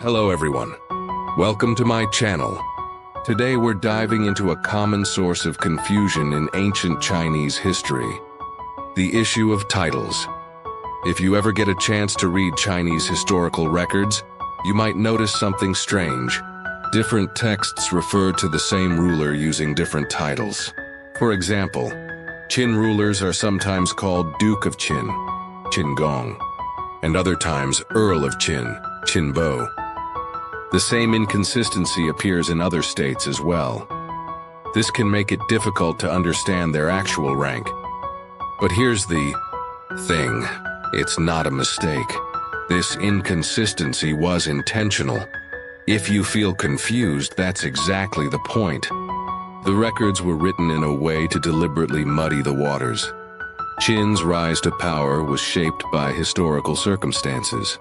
Hello everyone. Welcome to my channel. Today we're diving into a common source of confusion in ancient Chinese history, the issue of titles. If you ever get a chance to read Chinese historical records, you might notice something strange. Different texts refer to the same ruler using different titles. For example, Qin rulers are sometimes called Duke of Qin, Qin Gong, and other times Earl of Qin, Qin Bo. The same inconsistency appears in other states as well. This can make it difficult to understand their actual rank. But here's the thing. It's not a mistake. This inconsistency was intentional. If you feel confused, that's exactly the point. The records were written in a way to deliberately muddy the waters. Qin's rise to power was shaped by historical circumstances.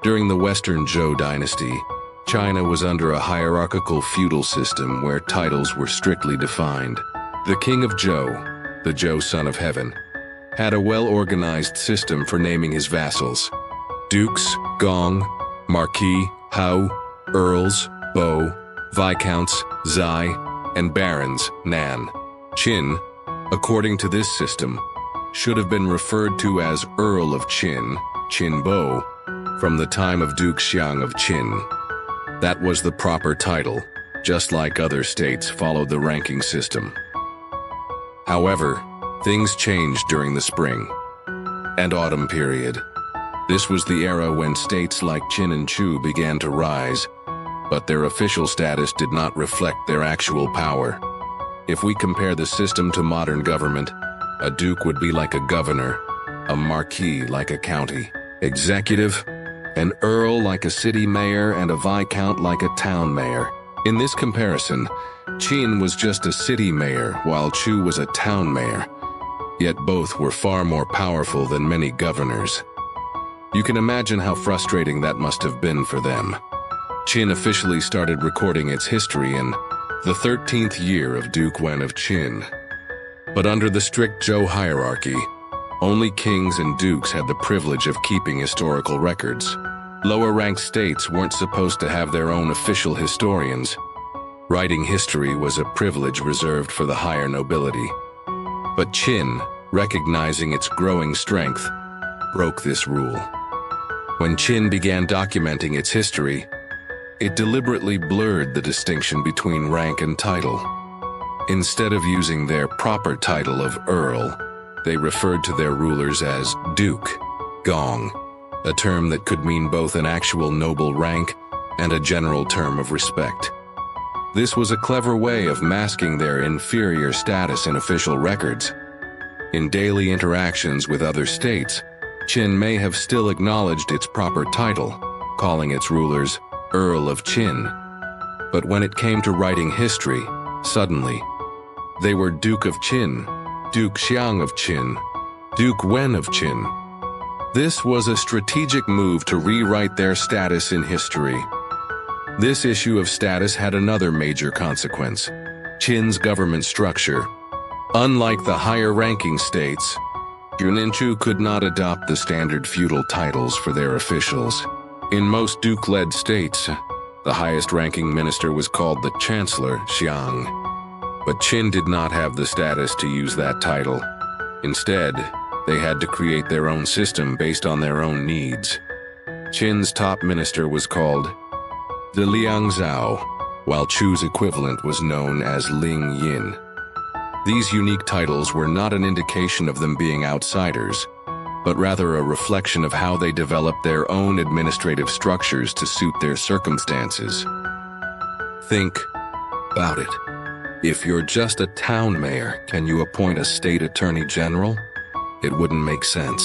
During the Western Zhou Dynasty, China was under a hierarchical feudal system where titles were strictly defined. The king of Zhou, the Zhou son of heaven, had a well-organized system for naming his vassals: dukes, gong, marquis, hao, earls, bo, viscounts, zai, and barons, nan. Qin, according to this system, should have been referred to as Earl of Qin, Qin Bo, from the time of Duke Xiang of Qin. That was the proper title, just like other states followed the ranking system. However, things changed during the spring and autumn period. This was the era when states like Qin and Chu began to rise, but their official status did not reflect their actual power. If we compare the system to modern government, a duke would be like a governor, a marquis like a county executive, an earl like a city mayor, and a viscount like a town mayor. In this comparison, Qin was just a city mayor while Chu was a town mayor, yet both were far more powerful than many governors. You can imagine how frustrating that must have been for them. Qin officially started recording its history in the 13th year of Duke Wen of Qin. But under the strict Zhou hierarchy, only kings and dukes had the privilege of keeping historical records. Lower-ranked states weren't supposed to have their own official historians. Writing history was a privilege reserved for the higher nobility. But Qin, recognizing its growing strength, broke this rule. When Qin began documenting its history, it deliberately blurred the distinction between rank and title. Instead of using their proper title of Earl, they referred to their rulers as Duke, Gong, a term that could mean both an actual noble rank and a general term of respect. This was a clever way of masking their inferior status in official records. In daily interactions with other states, Qin may have still acknowledged its proper title, calling its rulers Earl of Qin. But when it came to writing history, suddenly, they were Duke of Qin, Duke Xiang of Qin, Duke Wen of Qin. This was a strategic move to rewrite their status in history. This issue of status had another major consequence: Qin's government structure. Unlike the higher-ranking states, Qin and Chu could not adopt the standard feudal titles for their officials. In most duke-led states, the highest-ranking minister was called the Chancellor, Xiang. But Qin did not have the status to use that title. Instead, they had to create their own system based on their own needs. Qin's top minister was called the Liang Zhao, while Chu's equivalent was known as Ling Yin. These unique titles were not an indication of them being outsiders, but rather a reflection of how they developed their own administrative structures to suit their circumstances. Think about it. If you're just a town mayor, can you appoint a state attorney general? It wouldn't make sense.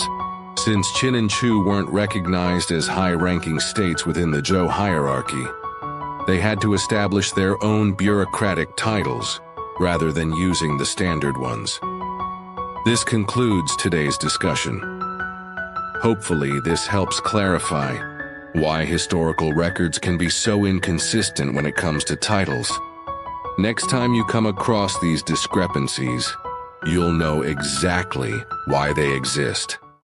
Since Qin and Chu weren't recognized as high-ranking states within the Zhou hierarchy, they had to establish their own bureaucratic titles, rather than using the standard ones. This concludes today's discussion. Hopefully, this helps clarify why historical records can be so inconsistent when it comes to titles. Next time you come across these discrepancies, you'll know exactly why they exist.